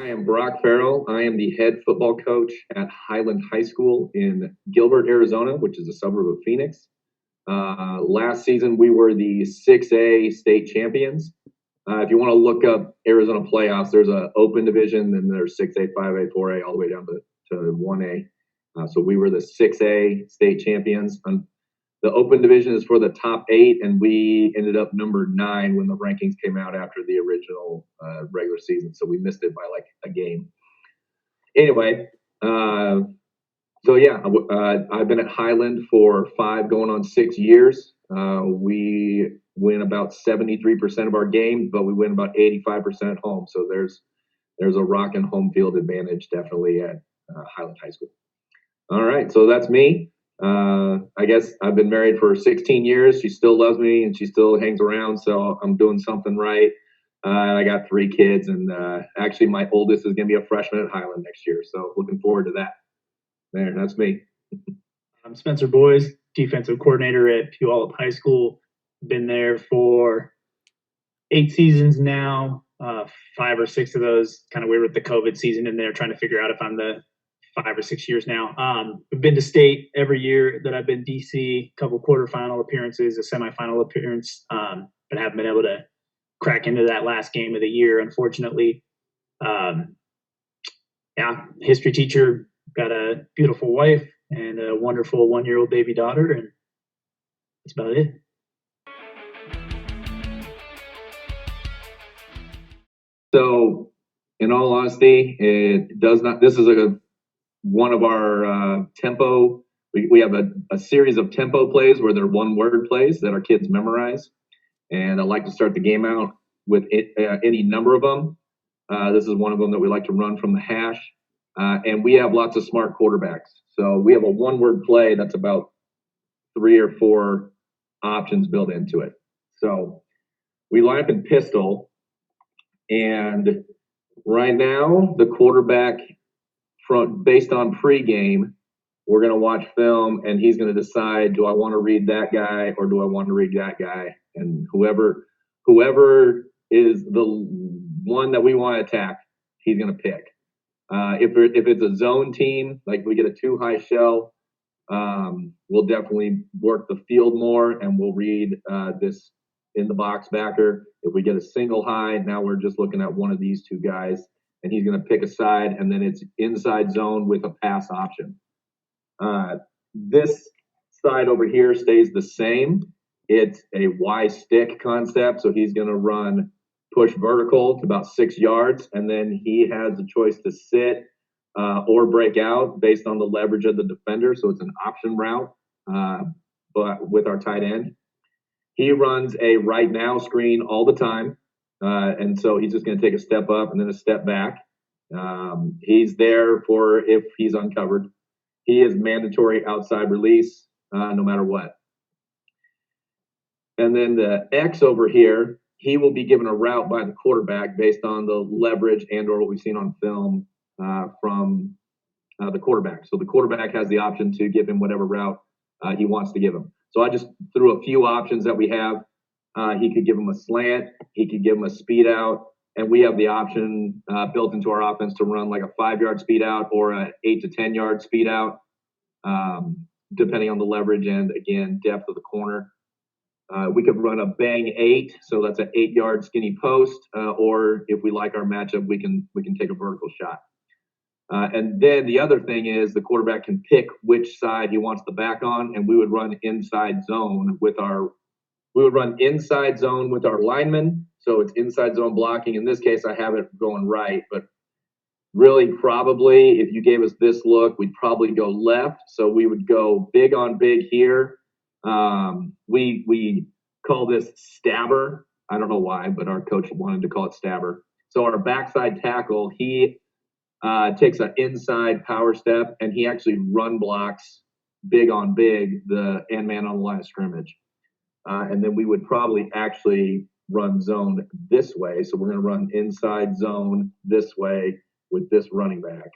I am Brock Farrel. I am the head football coach at Highland High School in Gilbert, Arizona, which is a suburb of Phoenix. Last season, we were the 6A state champions. If you want to look up Arizona playoffs, there's an open division, and there's 6A, 5A, 4A, all the way down to 1A. So we were the 6A state champions. The open division is for the top 8, and we ended up number 9 when the rankings came out after the original regular season. So we missed it by like a game. Anyway, I've been at Highland for 5 going on 6 years. We win about 73% of our games, but we win about 85% at home. So there's a rocking home field advantage definitely at Highland High School. All right, so that's me. I guess I've been married for 16 years. She still loves me and she still hangs around, so I'm doing something right. I got 3 kids, and actually my oldest is going to be a freshman at Highland next year, so looking forward to that. There, that's me. I'm Spencer Boyes, defensive coordinator at Puyallup High School. Been there for 8 seasons now. 5 or 6 of those kind of weird with the COVID season in there, trying to figure out if I'm the 5 or 6 years now. I've been to state every year that I've been DC, a couple quarterfinal appearances, a semifinal appearance, but haven't been able to crack into that last game of the year, unfortunately. History teacher, got a beautiful wife and a wonderful 1-year-old baby daughter, and that's about it. So, in all honesty, it does not. This is one of our tempo. We have a series of tempo plays where they're one-word plays that our kids memorize, and I like to start the game out with any number of them. This is one of them that we like to run from the hash, and we have lots of smart quarterbacks. So we have a one-word play that's about 3 or 4 options built into it. So we line up in pistol, and right now the quarterback, based on pregame, we're going to watch film, and he's going to decide, do I want to read that guy or do I want to read that guy? And whoever is the one that we want to attack, he's going to pick. If it's a zone team, like we get a 2 high shell, we'll definitely work the field more, and we'll read this in the box backer. If we get a single high, now we're just looking at one of these 2 guys, and he's going to pick a side, and then it's inside zone with a pass option. This side over here stays the same. It's a Y stick concept, so he's going to run push vertical to about 6 yards, and then he has the choice to sit or break out based on the leverage of the defender. So it's an option route, but with our tight end. He runs a right now screen all the time, and so he's just going to take a step up and then a step back. He's there for if he's uncovered. He is mandatory outside release no matter what. And then the X over here, he will be given a route by the quarterback based on the leverage and or what we've seen on film from the quarterback. So the quarterback has the option to give him whatever route he wants to give him. So I just threw a few options that we have. He could give him a slant. He could give him a speed out. And we have the option built into our offense to run like a 5-yard speed out or a 8 to 10-yard speed out, depending on the leverage and, again, depth of the corner. We could run a bang 8, so that's an 8-yard skinny post, or if we like our matchup, we can take a vertical shot. And then the other thing is the quarterback can pick which side he wants the back on, and we would run inside zone with our linemen. So it's inside zone blocking. In this case, I have it going right, but really probably if you gave us this look, we'd probably go left. So we would go big on big here. We call this stabber. I don't know why, but our coach wanted to call it stabber. So our backside tackle, he takes an inside power step, and he actually run blocks big on big, the end man on the line of scrimmage. And then we would probably actually run zone this way. So we're going to run inside zone this way with this running back.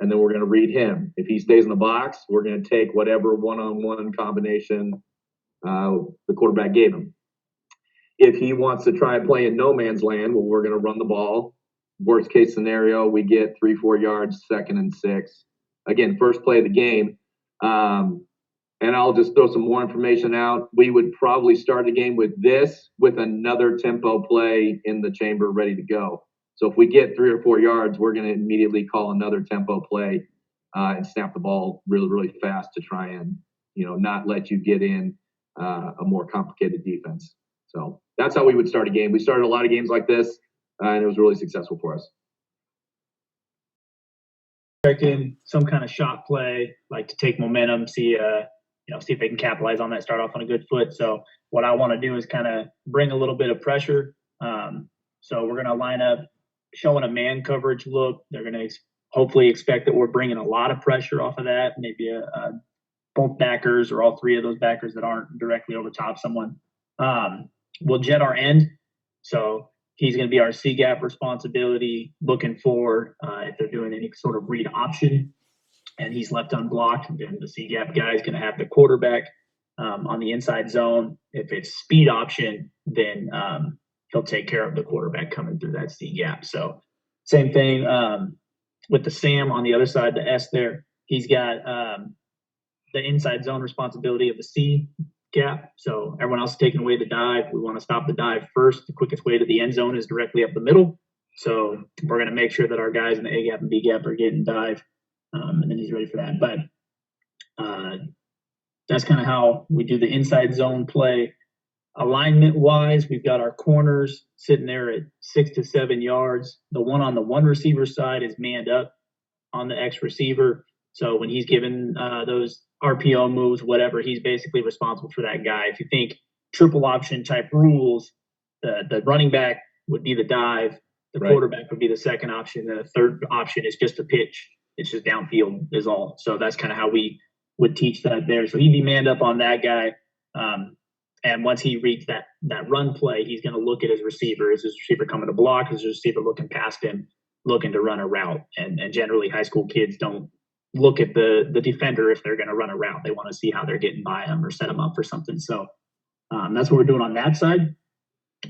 And then we're going to read him. If he stays in the box, we're going to take whatever one-on-one combination the quarterback gave him. If he wants to try and play in no man's land, well, we're going to run the ball worst case scenario, we get 3-4 yards, 2nd and 6. Again, first play of the game. And I'll just throw some more information out. We would probably start the game with another tempo play in the chamber ready to go. So if we get 3 or 4 yards, we're going to immediately call another tempo play and snap the ball really, really fast to try and, not let you get in a more complicated defense. So that's how we would start a game. We started a lot of games like this, and it was really successful for us. Expecting some kind of shot play, like to take momentum, see if they can capitalize on that, start off on a good foot. So what I want to do is kind of bring a little bit of pressure. So we're going to line up showing a man coverage look. They're going to hopefully expect that we're bringing a lot of pressure off of that, maybe both backers or all 3 of those backers that aren't directly over top someone. We'll jet our end. So he's going to be our C-gap responsibility, looking for if they're doing any sort of read option and he's left unblocked, then the C-gap guy is going to have the quarterback on the inside zone. If it's speed option, then he'll take care of the quarterback coming through that C-gap. So same thing with the Sam on the other side, the S there. He's got the inside zone responsibility of the C-gap. So everyone else is taking away the dive. We want to stop the dive first. The quickest way to the end zone is directly up the middle. So we're going to make sure that our guys in the A-gap and B-gap are getting dive. And then he's ready for that. But that's kind of how we do the inside zone play. Alignment-wise, we've got our corners sitting there at 6 to 7 yards. The one on the one receiver side is manned up on the X receiver. So when he's given those RPO moves, whatever, he's basically responsible for that guy. If you think triple option type rules, the running back would be the dive, the quarterback would be the second option, and the third option is just a pitch. It's just downfield is all. So that's kind of how we would teach that there. So he'd be manned up on that guy. And once he reads that run play, he's going to look at his receiver. Is his receiver coming to block? Is his receiver looking past him, looking to run a route? And generally, high school kids don't look at the defender if they're going to run a route. They want to see how they're getting by him or set him up for something. So that's what we're doing on that side.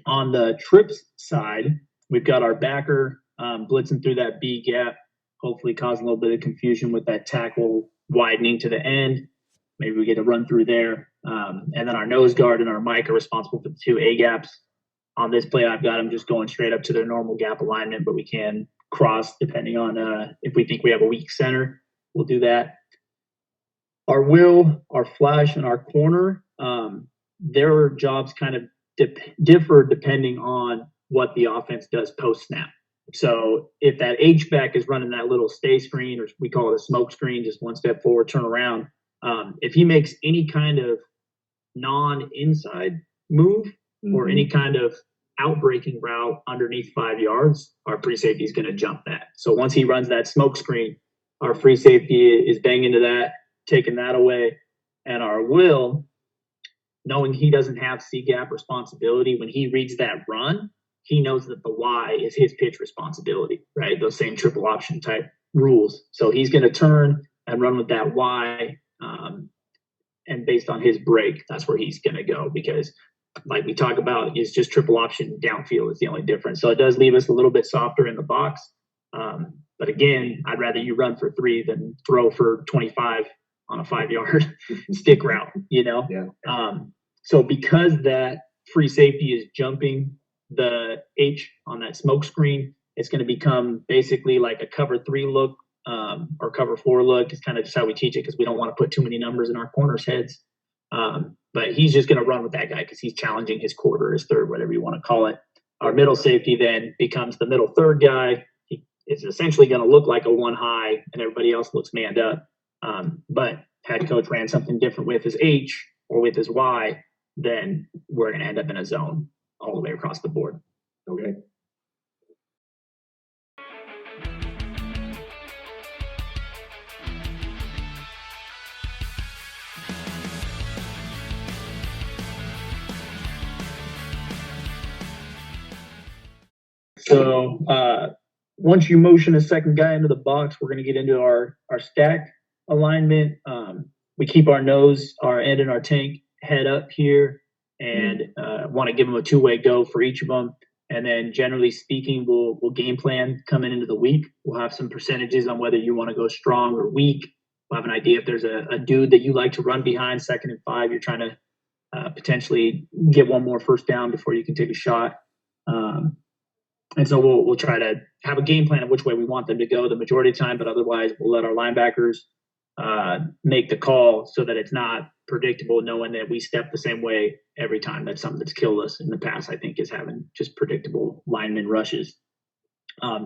On the trips side, we've got our backer blitzing through that B gap, hopefully causing a little bit of confusion with that tackle widening to the end. Maybe we get a run through there. And then our nose guard and our Mike are responsible for the 2 A gaps. On this play, I've got them just going straight up to their normal gap alignment, but we can cross depending on if we think we have a weak center. We'll do that. Our Will, our Flash, and our corner, their jobs kind of differ depending on what the offense does post-snap. So if that H-back is running that little stay screen, or we call it a smoke screen, just one step forward, turn around, if he makes any kind of non-inside move or any kind of outbreaking route underneath 5 yards, our free safety is going to jump that. So once he runs that smoke screen, our free safety is banging to that, taking that away. And our Will, knowing he doesn't have C-gap responsibility, when he reads that run, he knows that the Y is his pitch responsibility, right? Those same triple option type rules. So he's going to turn and run with that Y. And based on his break, that's where he's going to go, because like we talk about, is just triple option downfield is the only difference. So it does leave us a little bit softer in the box. But again, I'd rather you run for 3 than throw for 25 on a 5-yard stick route, Yeah. So because that free safety is jumping the H on that smoke screen, it's going to become basically like a cover 3 look or cover 4 look. It's kind of just how we teach it, because we don't want to put too many numbers in our corners' heads. But he's just going to run with that guy because he's challenging his quarter, his third, whatever you want to call it. Our middle safety then becomes the middle third guy. He is essentially going to look like a 1 high, and everybody else looks manned up. But head coach ran something different with his H or with his Y, then we're going to end up in a zone all the way across the board. Okay. So once you motion a second guy into the box, we're going to get into our stack alignment. We keep our nose, our end, and our tank head up here, and want to give them a 2-way go for each of them. And then generally speaking, we'll game plan coming into the week. We'll have some percentages on whether you want to go strong or weak. We'll have an idea if there's a dude that you like to run behind 2nd and 5. You're trying to potentially get one more first down before you can take a shot. And so we'll try to have a game plan of which way we want them to go the majority of the time, but otherwise we'll let our linebackers make the call so that it's not predictable, knowing that we step the same way every time. That's something that's killed us in the past, I think, is having just predictable lineman rushes.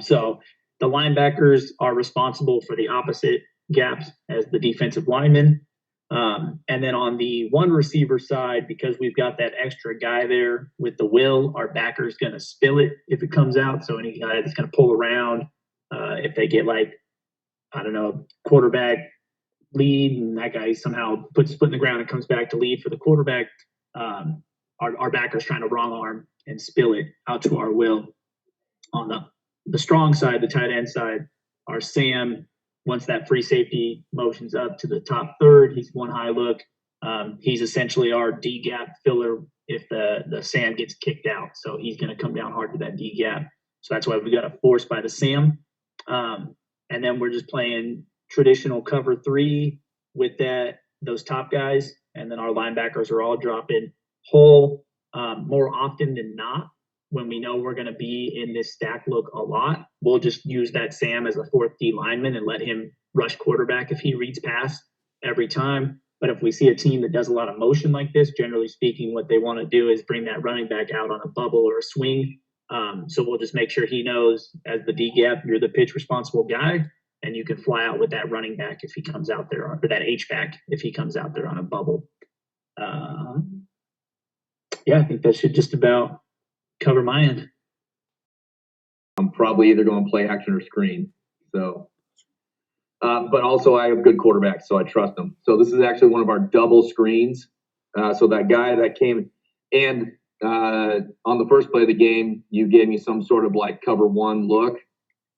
So the linebackers are responsible for the opposite gaps as the defensive linemen. And then on the one receiver side, because we've got that extra guy there with the will, our backer is going to spill it if it comes out. So any guy that's going to pull around, if they get quarterback lead and that guy somehow puts his foot in the ground and comes back to lead for the quarterback, our backer's trying to wrong arm and spill it out to our will. On the strong side, the tight end side, our Sam, once that free safety motions up to the top third, he's one high look. He's essentially our D gap filler if the Sam gets kicked out. So he's going to come down hard to that D gap. So that's why we got a force by the Sam. And then we're just playing traditional cover 3 with those top guys. And then our linebackers are all dropping whole more often than not. When we know we're going to be in this stack look a lot, we'll just use that Sam as a 4th D lineman and let him rush quarterback if he reads pass every time. But if we see a team that does a lot of motion like this, generally speaking, what they want to do is bring that running back out on a bubble or a swing. So we'll just make sure he knows as the D gap, you're the pitch responsible guy, and you can fly out with that running back if he comes out there, or that H back if he comes out there on a bubble. I think that should just about cover my end. I'm probably either going to play action or screen. So, but also I have good quarterbacks, so I trust them. So this is actually one of our double screens. So that guy that came and on the first play of the game, you gave me some sort of like cover 1 look.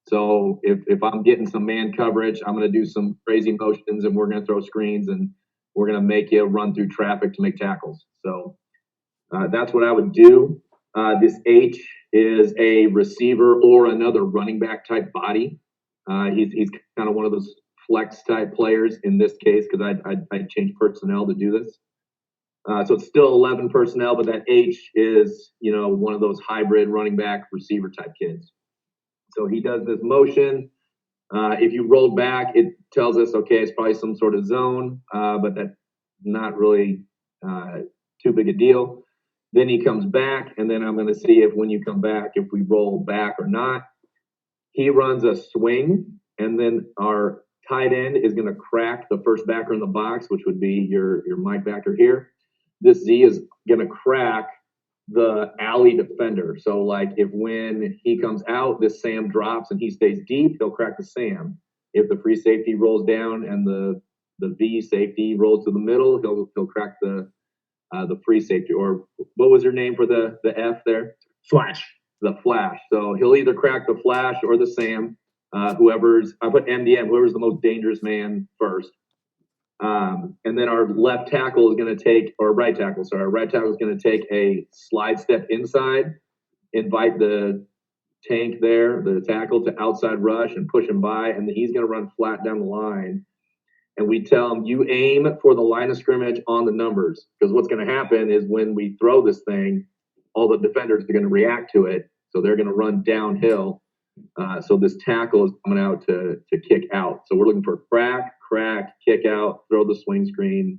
So if I'm getting some man coverage, I'm going to do some crazy motions and we're going to throw screens and we're going to make you run through traffic to make tackles. So that's what I would do. This H is a receiver or another running back type body. He's kind of one of those flex type players in this case because I changed personnel to do this. So it's still 11 personnel, but that H is, one of those hybrid running back receiver type kids. So he does this motion. If you roll back, it tells us, okay, it's probably some sort of zone, but that's not really too big a deal. Then he comes back, and then I'm going to see if when you come back, if we roll back or not. He runs a swing, and then our tight end is going to crack the first backer in the box, which would be your Mike backer here. This Z is going to crack the alley defender. So like if when he comes out, this Sam drops and he stays deep, he'll crack the Sam. If the free safety rolls down and the V safety rolls to the middle, he'll crack the free safety. Or what was your name for the F there? Flash. The flash. So he'll either crack the flash or the Sam. I put MDM, whoever's the most dangerous man first. And then our left tackle is going to take, or right tackle, sorry, our right tackle is going to take a slide step inside, invite the tank there, the tackle to outside rush and push him by, and then he's going to run flat down the line. And we tell him, you aim for the line of scrimmage on the numbers, because what's going to happen is when we throw this thing, all the defenders are going to react to it, so they're going to run downhill. So this tackle is coming out to kick out. So we're looking for crack, kick out, throw the swing screen.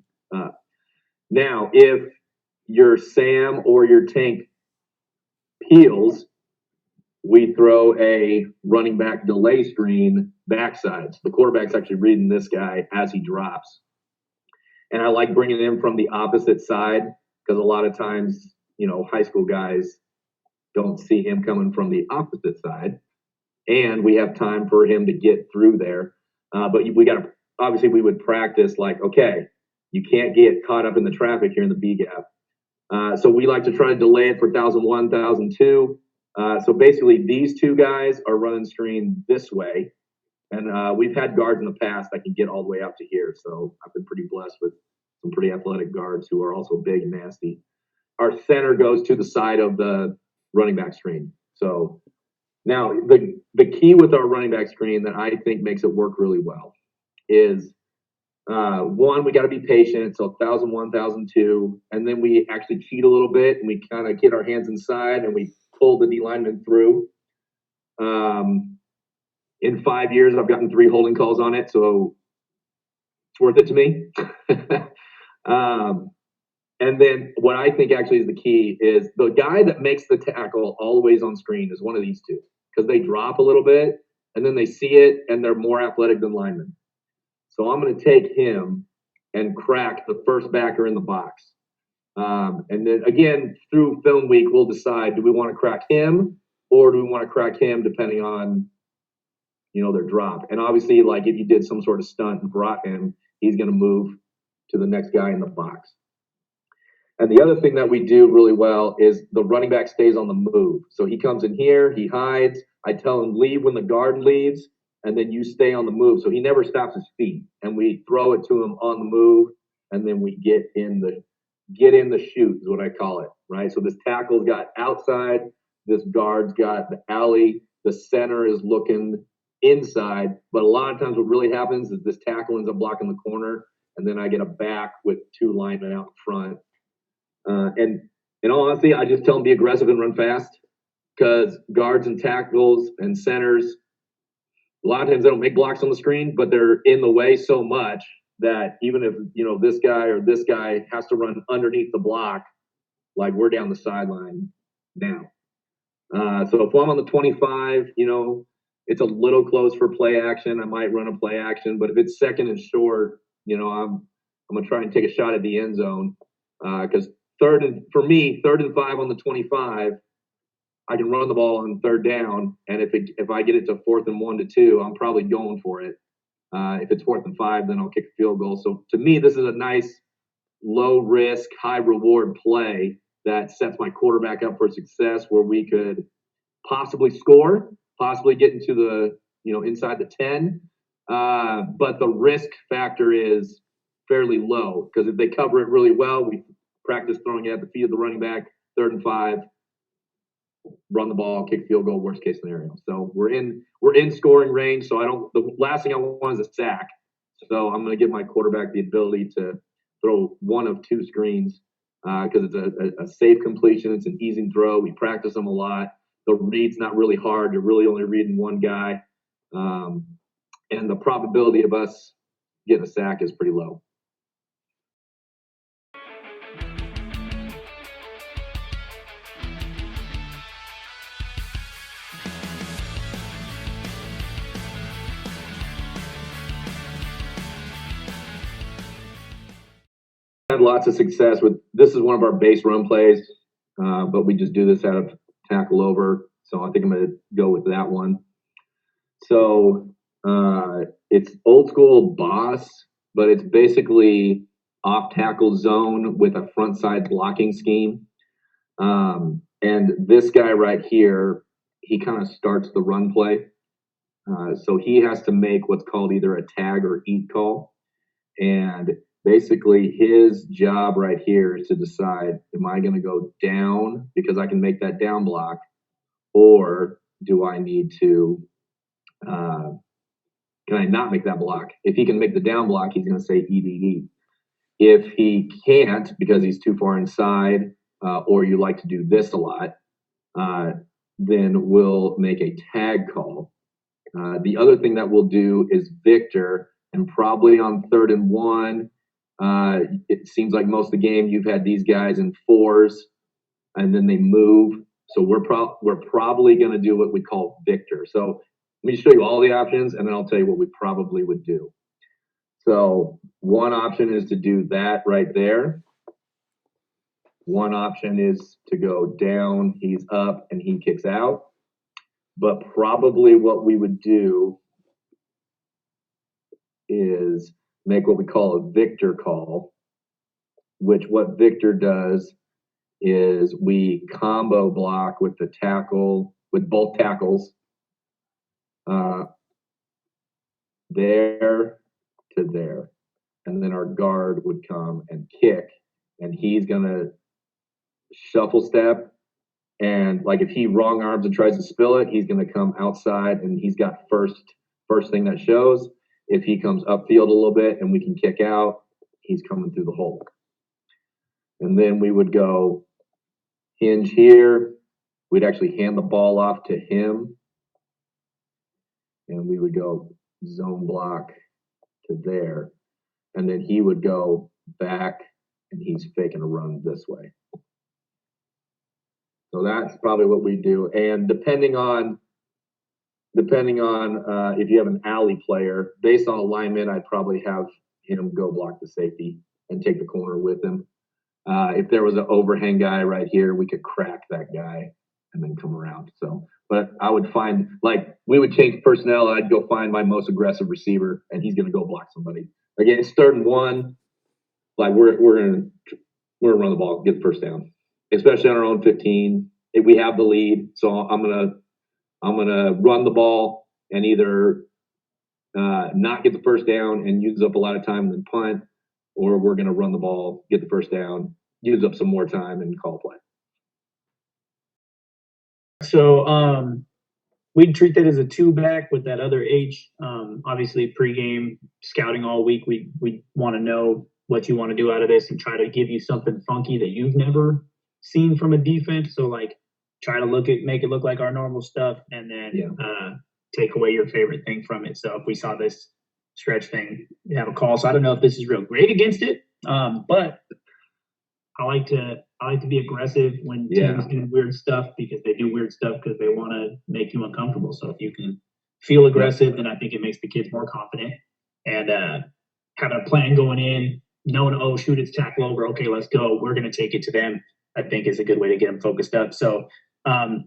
Now, if your Sam or your tank peels, we throw a running back delay screen backside. So the quarterback's actually reading this guy as he drops. And I like bringing him from the opposite side because a lot of times, high school guys don't see him coming from the opposite side. And we have time for him to get through there. But obviously we would practice like, okay, you can't get caught up in the traffic here in the B gap. So we like to try to delay it for 1,001, 1,002. So basically these two guys are running screen this way. And we've had guards in the past that can get all the way out to here. So I've been pretty blessed with some pretty athletic guards who are also big and nasty. Our center goes to the side of the running back screen. So now the key with our running back screen that I think makes it work really well is one, we got to be patient. So 1,001, 1,002, and then we actually cheat a little bit and we kind of get our hands inside and we pull the D lineman through. In 5 years, I've gotten 3 holding calls on it, so it's worth it to me. And then what I think actually is the key is the guy that makes the tackle always on screen is one of these two, because they drop a little bit and then they see it and they're more athletic than linemen. So I'm going to take him and crack the first backer in the box. And then again, through film week, we'll decide, do we want to crack him or do we want to crack him depending on, their drop. And obviously, like if you did some sort of stunt and brought him, he's going to move to the next guy in the box. And the other thing that we do really well is the running back stays on the move. So he comes in here, he hides. I tell him leave when the guard leaves, and then you stay on the move. So he never stops his feet. And we throw it to him on the move, and then we get in the shoot is what I call it, right? So this tackle's got outside, this guard's got the alley, the center is looking inside. But a lot of times what really happens is this tackle ends up blocking the corner, and then I get a back with 2 linemen out in front. And in all honesty, I just tell them be aggressive and run fast, because guards and tackles and centers, a lot of times they don't make blocks on the screen, but they're in the way so much that even if, this guy or this guy has to run underneath the block, like we're down the sideline now. So if I'm on the 25, it's a little close for play action. I might run a play action, but if it's second and short, I'm going to try and take a shot at the end zone, because third and 5 on the 25, I can run the ball on third down, and if I get it to 4th and 1 to 2, I'm probably going for it. If it's 4th and 5, then I'll kick a field goal. So to me, this is a nice low risk, high reward play that sets my quarterback up for success, where we could possibly score, possibly get into the inside the 10, but the risk factor is fairly low, because if they cover it really well, we practice throwing it at the feet of the running back, 3rd and 5. Run the ball, kick field goal, worst case scenario. So we're in scoring range. So the last thing I want is a sack. So I'm going to give my quarterback the ability to throw one of 2 screens, because it's a safe completion. It's an easy throw. We practice them a lot. The read's not really hard. You're really only reading one guy. And the probability of us getting a sack is pretty low. Had lots of success with this. Is one of our base run plays, but we just do this out of tackle over. So I think I'm going to go with that one. So it's old school boss, but it's basically off tackle zone with a front side blocking scheme. And this guy right here, he kind of starts the run play. So he has to make what's called either a tag or eat call. And basically his job right here is to decide, am I going to go down because I can make that down block, or do I need to, can I not make that block? If he can make the down block, he's going to say EDD. If he can't because he's too far inside, or you like to do this a lot, then we'll make a tag call. The other thing that we'll do is Victor, and probably on 3rd and 1, it seems like most of the game you've had these guys in 4s, and then they move. So we're probably going to do what we call Victor. So let me show you all the options, and then I'll tell you what we probably would do. So one option is to do that right there. One option is to go down, he's up, and he kicks out. But probably what we would do is make what we call a Victor call, which what Victor does is we combo block with the tackle, with both tackles, there to there. And then our guard would come and kick, and he's going to shuffle step And like if he wrong arms and tries to spill it, he's going to come outside and he's got first thing that shows. If he comes upfield a little bit and we can kick out, he's coming through the hole. And then we would go hinge here. We'd actually hand the ball off to him. And we would go zone block to there. And then he would go back and he's faking a run this way. So that's probably what we do. And depending on if you have an alley player, based on alignment, I'd probably have him go block the safety and take the corner with him. If there was an overhang guy right here, we could crack that guy and then come around. So, but I would find, like, we would change personnel. I'd go find my most aggressive receiver, and he's going to go block somebody. Again, it's 3rd and 1. Like we're gonna run the ball, get the first down, especially on our own 15. If we have the lead, so I'm gonna run the ball and either not get the first down and use up a lot of time and then punt, or we're gonna run the ball, get the first down, use up some more time and call play. So we'd treat that as a 2-back with that other H. Obviously, pregame scouting all week, we want to know what you want to do out of this and try to give you something funky that you've never seen from a defense. So, like, try to make it look like our normal stuff, and then take away your favorite thing from it. So if we saw this stretch thing, we have a call. So I don't know if this is real great against it, but I like to be aggressive when teams do weird stuff, because they do weird stuff because they want to make you uncomfortable. So if you can feel aggressive, then I think it makes the kids more confident. And having a plan going in, knowing, oh, shoot, it's tackle over. Okay, let's go. We're going to take it to them, I think is a good way to get them focused up. So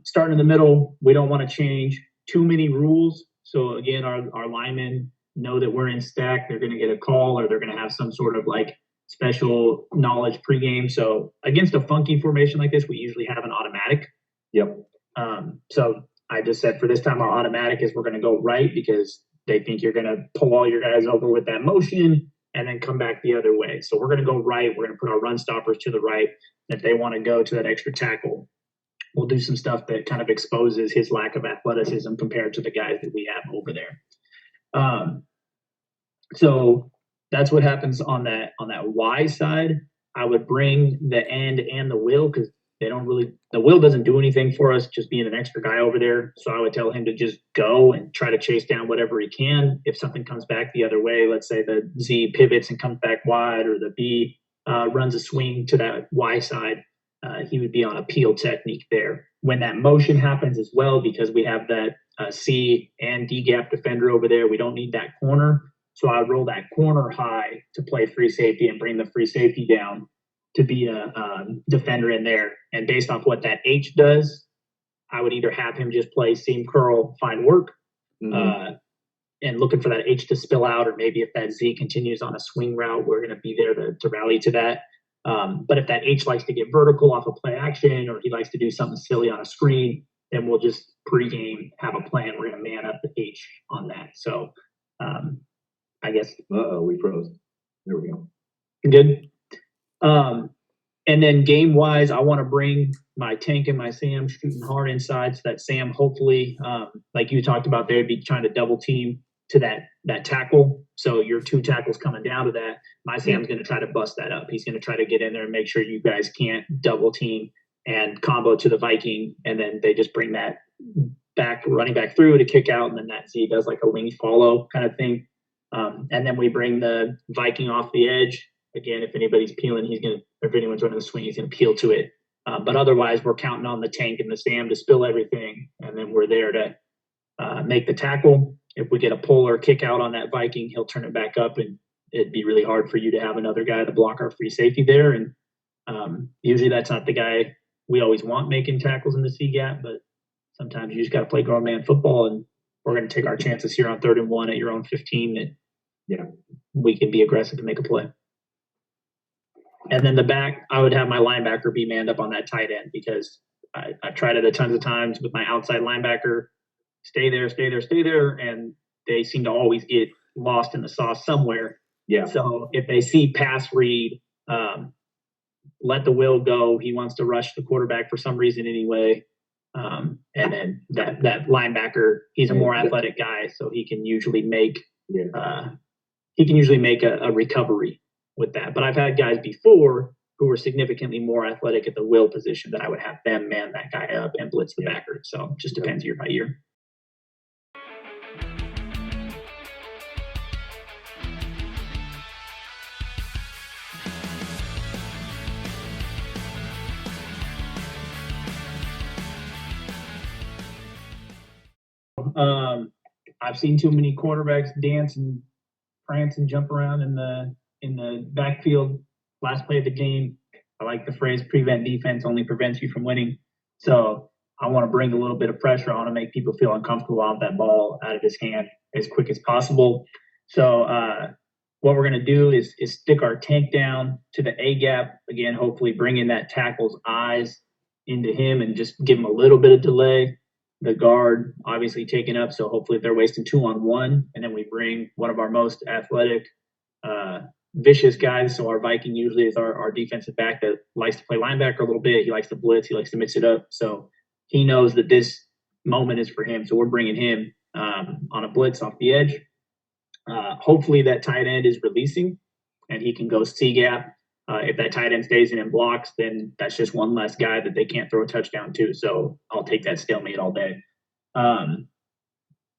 starting in the middle, we don't want to change too many rules. So again, our linemen know that we're in stack. They're going to get a call, or they're going to have some sort of like special knowledge pregame. So against a funky formation like this, we usually have an automatic. Yep. So I just said for this time, our automatic is we're going to go right, because they think you're going to pull all your guys over with that motion and then come back the other way. So we're going to go right. We're going to put our run stoppers to the right. If they want to go to that extra tackle, we'll do some stuff that kind of exposes his lack of athleticism compared to the guys that we have over there. So that's what happens on that Y side. I would bring the end and the will, because the will doesn't do anything for us, just being an extra guy over there. So I would tell him to just go and try to chase down whatever he can. If something comes back the other way, let's say the Z pivots and comes back wide, or the B runs a swing to that Y side, he would be on a peel technique there. When that motion happens as well, because we have that C and D gap defender over there, we don't need that corner. So I roll that corner high to play free safety and bring the free safety down to be a defender in there. And based off what that H does, I would either have him just play seam curl, find work, and looking for that H to spill out, or maybe if that Z continues on a swing route, we're going to be there to rally to that. But if that H likes to get vertical off of play action, or he likes to do something silly on a screen, then we'll just pregame have a plan. We're going to man up the H on that. So I guess. We froze. There we go. Good. And then game wise, I want to bring my Tank and my Sam shooting hard inside, so that Sam hopefully, like you talked about, they'd be trying to double team to that tackle. So your 2 tackles coming down to that, my Sam's going to try to bust that up. He's going to try to get in there and make sure you guys can't double team and combo to the Viking, and then they just bring that running back through to kick out, and then that Z does like a wing follow kind of thing. And then we bring the Viking off the edge. Again, if anybody's peeling, if anyone's running the swing, he's going to peel to it. But otherwise, we're counting on the Tank and the Sam to spill everything, and then we're there to make the tackle. If we get a pull or a kick out on that Viking, he'll turn it back up, and it'd be really hard for you to have another guy to block our free safety there. And usually that's not the guy we always want making tackles in the C gap, but sometimes you just got to play grown man football, and we're going to take our chances here on 3rd and 1 at your own 15 that we can be aggressive to make a play. And then the back, I would have my linebacker be manned up on that tight end, because I've tried it a tons of times with my outside linebacker. Stay there, and they seem to always get lost in the sauce somewhere. Yeah. So if they see pass read, let the will go. He wants to rush the quarterback for some reason anyway. And then that linebacker, he's a more athletic guy, so he can usually make a recovery with that. But I've had guys before who were significantly more athletic at the will position that I would have them man that guy up and blitz the backer. So it just depends year by year. I've seen too many quarterbacks dance and prance and jump around in the backfield last play of the game. I like the phrase prevent defense only prevents you from winning. So I want to bring a little bit of pressure on to make people feel uncomfortable out that ball out of his hand as quick as possible. So what we're going to do is stick our tank down to the A gap. Again, hopefully bring in that tackle's eyes into him and just give him a little bit of delay. The guard obviously taken up, so hopefully they're wasting 2-on-1, and then we bring one of our most athletic, vicious guys. So our Viking usually is our defensive back that likes to play linebacker a little bit. He likes to blitz. He likes to mix it up. So he knows that this moment is for him. So we're bringing him on a blitz off the edge. Hopefully that tight end is releasing, and he can go C-gap. If that tight end stays in and blocks, then that's just one less guy that they can't throw a touchdown to. So I'll take that stalemate all day.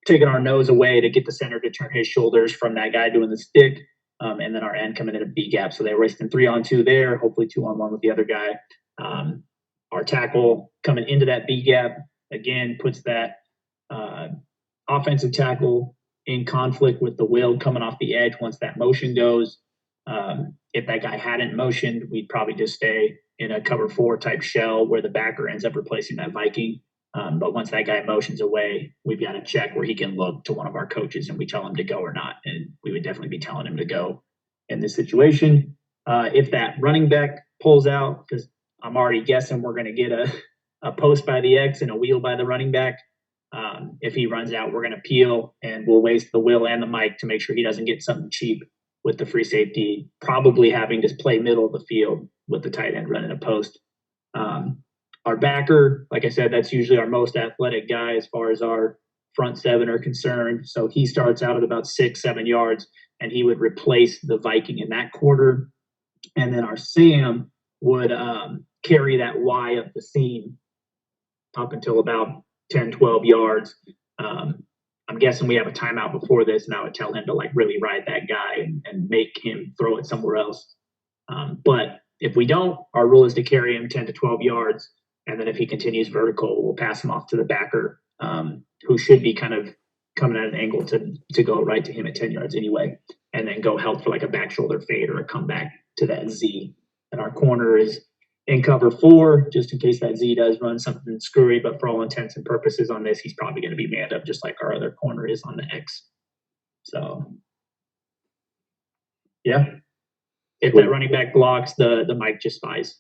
Taking our nose away to get the center to turn his shoulders from that guy doing the stick, and then our end coming in a B gap. So they're wasting 3-on-2 there, hopefully 2-on-1 with the other guy. Our tackle coming into that B gap, again, puts that offensive tackle in conflict with the will coming off the edge once that motion goes. If that guy hadn't motioned, we'd probably just stay in a cover 4 type shell where the backer ends up replacing that Viking. But once that guy motions away, we've got to check where he can look to one of our coaches and we tell him to go or not. And we would definitely be telling him to go in this situation. If that running back pulls out, because I'm already guessing we're going to get a post by the X and a wheel by the running back. If he runs out, we're going to peel and we'll waste the will and the mic to make sure he doesn't get something cheap with the free safety, probably having to play middle of the field with the tight end running a post. Our backer, like I said, that's usually our most athletic guy as far as our front 7 are concerned. So he starts out at about 6-7 yards, and he would replace the Viking in that quarter. And then our Sam would carry that Y up the seam up until about 10-12 yards. I'm guessing we have a timeout before this, and I would tell him to really ride that guy and make him throw it somewhere else. But if we don't, our rule is to carry him 10 to 12 yards. And then if he continues vertical, we'll pass him off to the backer, who should be kind of coming at an angle to go right to him at 10 yards anyway, and then go help for a back shoulder fade or a comeback to that Z. And our corner is in cover 4, just in case that Z does run something screwy, but for all intents and purposes on this, he's probably going to be manned up just like our other corner is on the X. So, yeah. If that running back blocks, the mic just spies.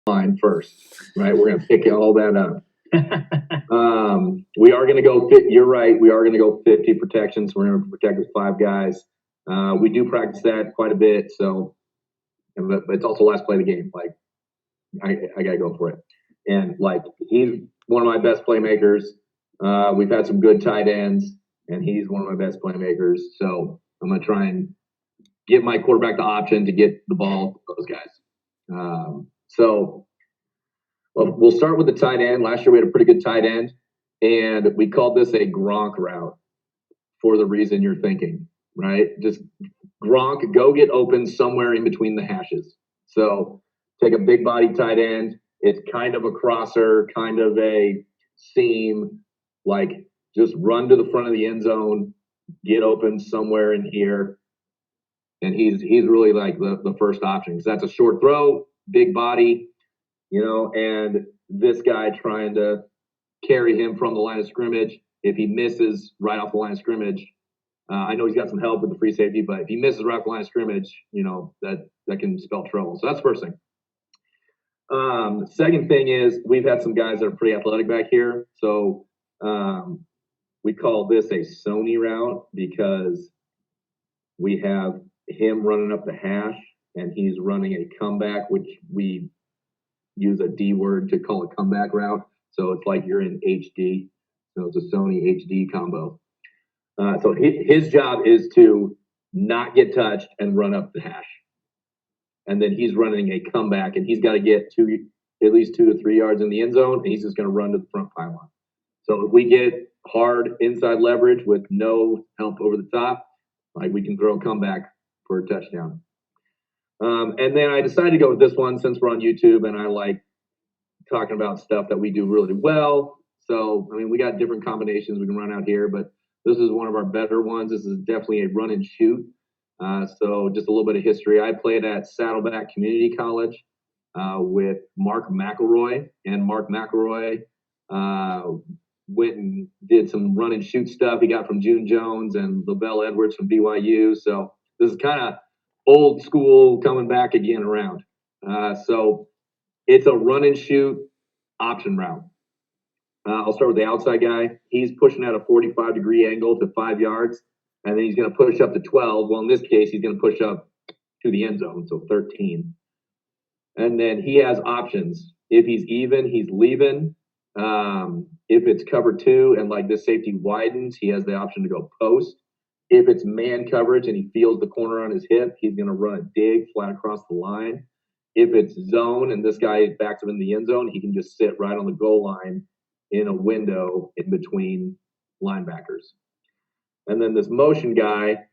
Line first, right? We're going to pick all that up. We are going to go fit. You're right. We are going to go 50 protections. We're going to protect with 5 guys. We do practice that quite a bit. So, but it's also last play of the game. I got to go for it. And he's one of my best playmakers. We've had some good tight ends, and he's one of my best playmakers. So I'm going to try and give my quarterback the option to get the ball to those guys. Well, we'll start with the tight end. Last year we had a pretty good tight end, and we called this a Gronk route for the reason you're thinking, right? Just Gronk, go get open somewhere in between the hashes. So take a big body tight end. It's kind of a crosser, kind of a seam, just run to the front of the end zone, get open somewhere in here. And he's really the first option because that's a short throw, big body, and this guy trying to carry him from the line of scrimmage. If he misses right off the line of scrimmage, I know he's got some help with the free safety, but if he misses right off the line of scrimmage, that can spell trouble. So that's the first thing. Second thing is we've had some guys that are pretty athletic back here. So we call this a Sony route because we have him running up the hash and he's running a comeback, which we use a D word to call a comeback route. So it's like you're in HD. So it's a Sony HD combo. So his job is to not get touched and run up the hash. And then he's running a comeback, and he's got to get at least 2 to 3 yards in the end zone, and he's just going to run to the front pylon. So if we get hard inside leverage with no help over the top, like we can throw a comeback for a touchdown. And then I decided to go with this one since we're on YouTube, and I like talking about stuff that we do really well. So, I mean, we got different combinations we can run out here, but this is one of our better ones. This is definitely a run and shoot. So just a little bit of history. I played at Saddleback Community College with Mark McElroy, and Mark McElroy went and did some run and shoot stuff he got from June Jones and Lavelle Edwards from BYU. So this is kind of old school coming back again around. So it's a run and shoot option route. I'll start with the outside guy. He's pushing at a 45-degree angle to 5 yards, and then he's going to push up to 12. Well, in this case, he's going to push up to the end zone, so 13. And then he has options. If he's even, he's leaving. If it's cover 2 and like this safety widens, he has the option to go post. If it's man coverage and he feels the corner on his hip, he's going to run a dig flat across the line. If it's zone and this guy backs him in the end zone, he can just sit right on the goal line in a window in between linebackers. And then this motion guy,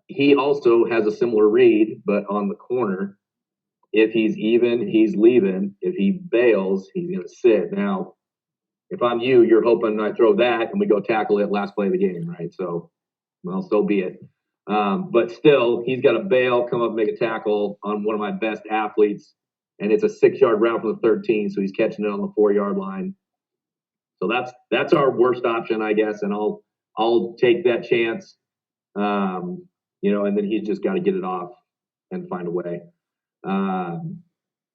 he also has a similar read, but on the corner. If he's even, he's leaving. If he bails, he's going to sit. Now, if I'm you, you're hoping I throw that and we go tackle it last play of the game, right? So, well, so be it. But still, he's got to bail, come up, make a tackle on one of my best athletes, and it's a 6-yard route from the 13, so he's catching it on the 4-yard line. So that's our worst option, I guess, and I'll take that chance, and then he's just got to get it off and find a way.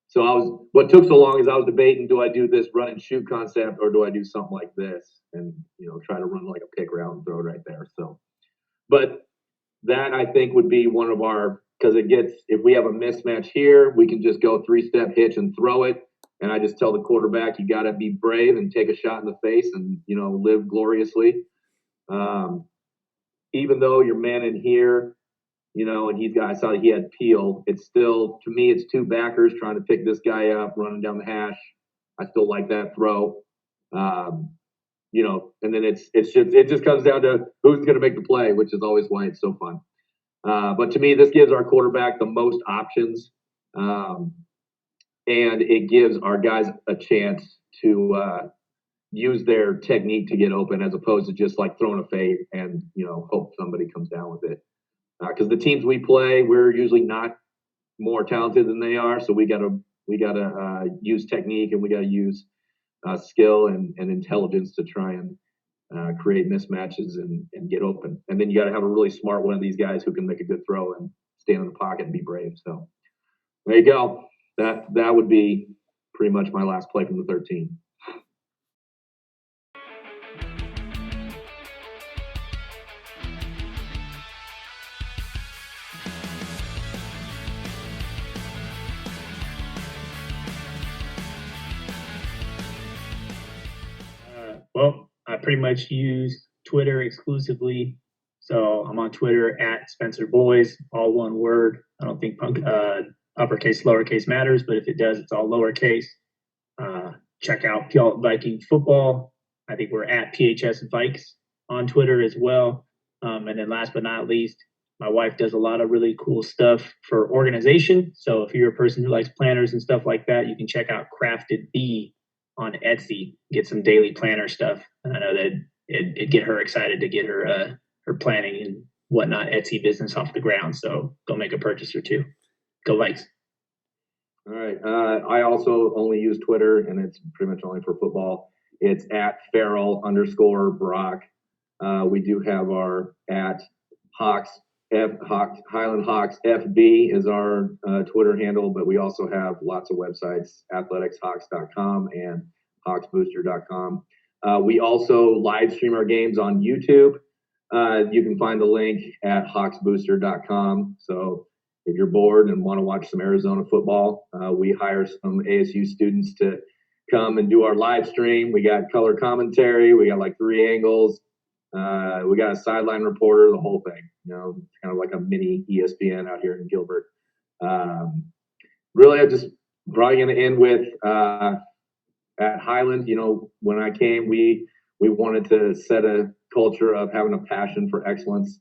So what took so long is I was debating, do I do this run and shoot concept or do I do something like this and, try to run like a pick route and throw it right there. So, but that I think would be one of our, because if we have a mismatch here, we can just go 3-step hitch and throw it. And I just tell the quarterback, you got to be brave and take a shot in the face and, live gloriously. Even though you're man in here, and I saw that he had Peel. It's still, to me, it's 2 backers trying to pick this guy up, running down the hash. I still like that throw. And then it just comes down to who's going to make the play, which is always why it's so fun. But to me, this gives our quarterback the most options, and it gives our guys a chance to use their technique to get open, as opposed to just like throwing a fade and hope somebody comes down with it. Because the teams we play, we're usually not more talented than they are, so we gotta use technique and we gotta use skill and intelligence to try and create mismatches and get open. And then you got to have a really smart one of these guys who can make a good throw and stand in the pocket and be brave. So there you go. That would be pretty much my last play from the 13. Well, I pretty much use Twitter exclusively. So I'm on Twitter at Spencer Boys, all one word. I don't think uppercase, lowercase matters, but if it does, it's all lowercase. Check out Puyallup Viking Football. I think we're at PHS Vikes on Twitter as well. And then last but not least, my wife does a lot of really cool stuff for organization. So if you're a person who likes planners and stuff like that, you can check out Crafted Bee on Etsy, get some daily planner stuff. And I know that it'd get her excited to get her planning and whatnot Etsy business off the ground. So go make a purchase or two. Go Vikes. All right. I also only use Twitter, and it's pretty much only for football. It's at Farrel _Brock. We do have our at Hawks, Highland Hawks FB is our Twitter handle, but we also have lots of websites, athleticsHawks.com and hawksbooster.com. We also live stream our games on YouTube. You can find the link at hawksbooster.com. So if you're bored and want to watch some Arizona football, we hire some ASU students to come and do our live stream. We got color commentary. We got like 3 angles. We got a sideline reporter, the whole thing. Kind of like a mini ESPN out here in Gilbert. Really, I just probably going to end with at Highland. When I came, we wanted to set a culture of having a passion for excellence.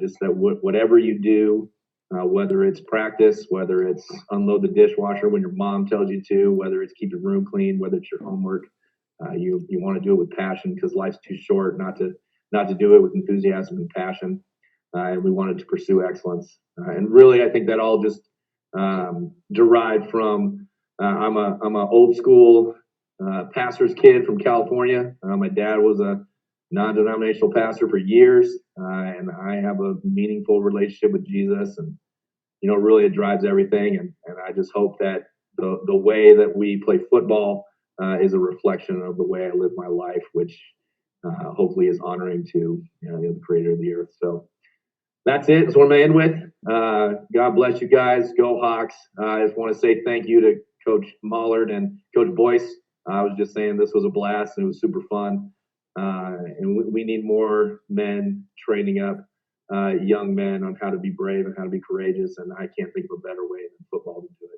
Just that whatever you do, whether it's practice, whether it's unload the dishwasher when your mom tells you to, whether it's keep your room clean, whether it's your homework, you want to do it with passion because life's too short not to do it with enthusiasm and passion. And we wanted to pursue excellence. And really, I think that all just derived from I'm a old school pastor's kid from California. My dad was a non-denominational pastor for years, and I have a meaningful relationship with Jesus, and really it drives everything. And I just hope that the way that we play football is a reflection of the way I live my life, which hopefully is honoring to the Creator of the earth. So that's it. That's what I'm gonna end with. God bless you guys. Go Hawks. I just want to say thank you to Coach Mallard and Coach Boyce. I was just saying this was a blast and it was super fun. And we need more men training up young men on how to be brave and how to be courageous. And I can't think of a better way than football to do it.